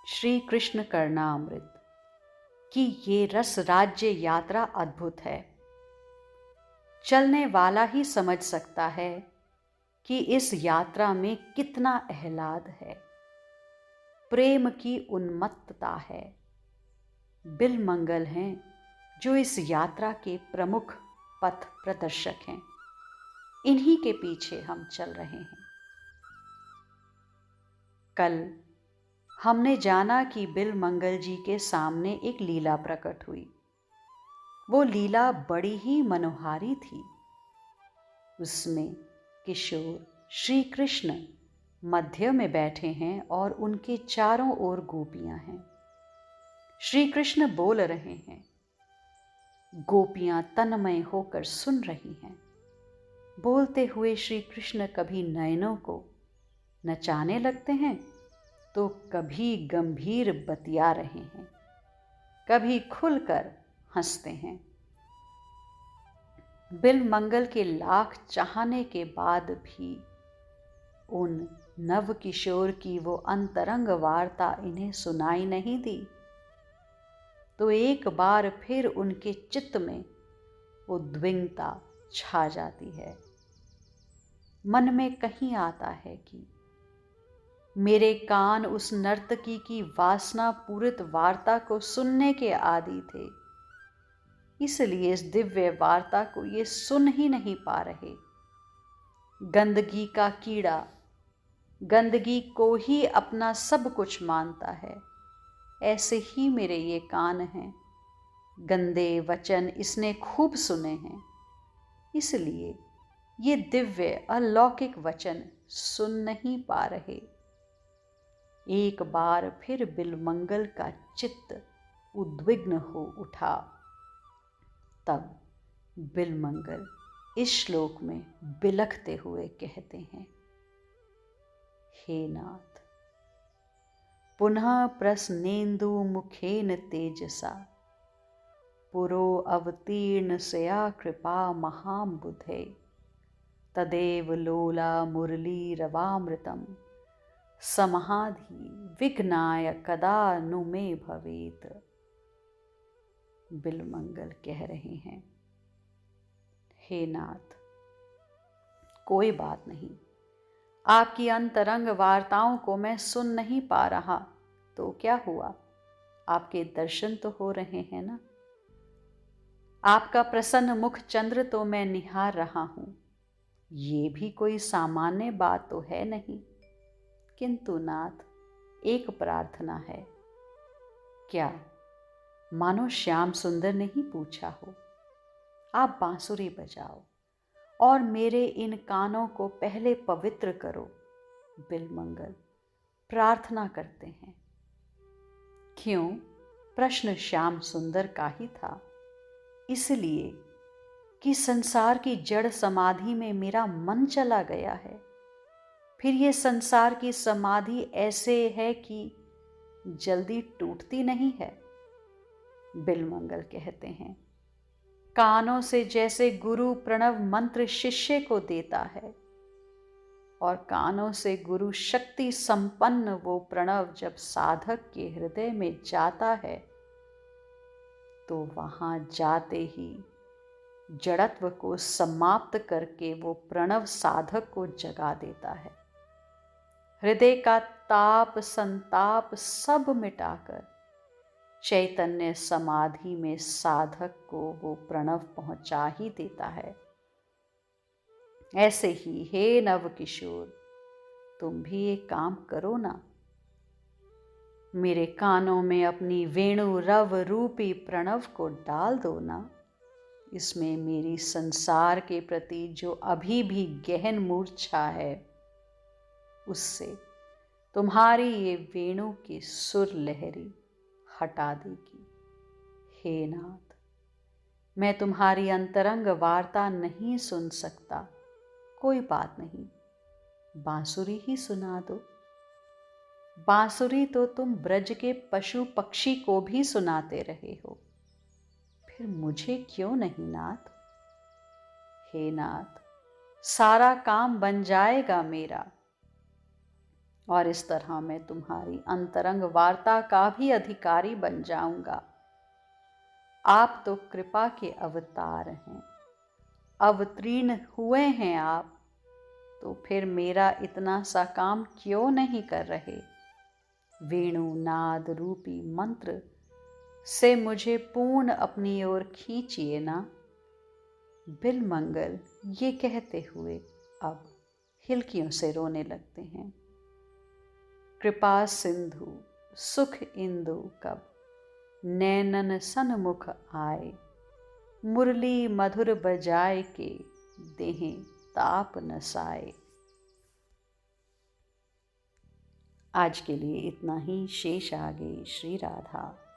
श्री कृष्ण कर्णामृत की ये रस राज्य यात्रा अद्भुत है। चलने वाला ही समझ सकता है कि इस यात्रा में कितना आह्लाद है, प्रेम की उन्मत्तता है। बिल्वमंगल हैं जो इस यात्रा के प्रमुख पथ प्रदर्शक हैं। इन्हीं के पीछे हम चल रहे हैं। कल हमने जाना कि बिल्वमंगल जी के सामने एक लीला प्रकट हुई। वो लीला बड़ी ही मनोहारी थी। उसमें किशोर श्री कृष्ण मध्य में बैठे हैं और उनके चारों ओर गोपियां हैं। श्री कृष्ण बोल रहे हैं, गोपियां तन्मय होकर सुन रही हैं। बोलते हुए श्री कृष्ण कभी नयनों को नचाने लगते हैं तो कभी गंभीर बतिया रहे हैं, कभी खुलकर हंसते हैं। बिल्वमंगल के लाख चाहने के बाद भी उन नव किशोर की वो अंतरंग वार्ता इन्हें सुनाई नहीं दी, तो एक बार फिर उनके चित्त में उद्विग्नता छा जाती है। मन में कहीं आता है कि मेरे कान उस नर्तकी की वासना पूरित वार्ता को सुनने के आदी थे, इसलिए इस दिव्य वार्ता को ये सुन ही नहीं पा रहे। गंदगी का कीड़ा गंदगी को ही अपना सब कुछ मानता है। ऐसे ही मेरे ये कान हैं, गंदे वचन इसने खूब सुने हैं, इसलिए ये दिव्य अलौकिक वचन सुन नहीं पा रहे। एक बार फिर बिल्वमंगल का चित्त उद्विग्न हो उठा। तब बिल्वमंगल इस श्लोक में बिलखते हुए कहते हैं, हे नाथ, पुनः प्रश्नेन्दु मुखेन तेजसा पुरो अवतीर्ण सया कृपा महाम्बुधे तदेव लोला मुरली रवामृतम समाधि विघ्नाय कदा नु मे भवेत। बिल्वमंगल कह रहे हैं, हे नाथ, कोई बात नहीं, आपकी अंतरंग वार्ताओं को मैं सुन नहीं पा रहा तो क्या हुआ, आपके दर्शन तो हो रहे हैं ना। आपका प्रसन्न मुख चंद्र तो मैं निहार रहा हूं, ये भी कोई सामान्य बात तो है नहीं। किंतु नाथ, एक प्रार्थना है। क्या मानो श्याम सुंदर ने ही पूछा हो। आप बांसुरी बजाओ और मेरे इन कानों को पहले पवित्र करो। बिल्वमंगल प्रार्थना करते हैं। क्यों? प्रश्न श्याम सुंदर का ही था। इसलिए कि संसार की जड़ समाधि में मेरा मन चला गया है। फिर ये संसार की समाधि ऐसे है कि जल्दी टूटती नहीं है। बिल्वमंगल कहते हैं, कानों से जैसे गुरु प्रणव मंत्र शिष्य को देता है और कानों से गुरु शक्ति संपन्न वो प्रणव जब साधक के हृदय में जाता है तो वहां जाते ही जड़त्व को समाप्त करके वो प्रणव साधक को जगा देता है। हृदय का ताप संताप सब मिटाकर चैतन्य समाधि में साधक को वो प्रणव पहुंचा ही देता है। ऐसे ही हे नव किशोर, तुम भी एक काम करो ना, मेरे कानों में अपनी वेणु रव रूपी प्रणव को डाल दो ना। इसमें मेरी संसार के प्रति जो अभी भी गहन मूर्छा है, उससे तुम्हारी ये वेणु की सुर लहरी हटा देगी। हे नाथ, मैं तुम्हारी अंतरंग वार्ता नहीं सुन सकता, कोई बात नहीं, बांसुरी ही सुना दो। बांसुरी तो तुम ब्रज के पशु पक्षी को भी सुनाते रहे हो, फिर मुझे क्यों नहीं नाथ। हे नाथ, सारा काम बन जाएगा मेरा। और इस तरह मैं तुम्हारी अंतरंग वार्ता का भी अधिकारी बन जाऊंगा। आप तो कृपा के अवतार हैं, अवतीर्ण हुए हैं आप, तो फिर मेरा इतना सा काम क्यों नहीं कर रहे? वेणु नाद रूपी मंत्र से मुझे पूर्ण अपनी ओर खींचिए ना। बिलमंगल ये कहते हुए अब हिलकियों से रोने लगते हैं। कृपा सिंधु सुख इंदु कब, नैनन सन्मुख आए, मुरली मधुर बजाए के, देहें ताप नसाए। आज के लिए इतना ही। शेष आगे। श्री राधा।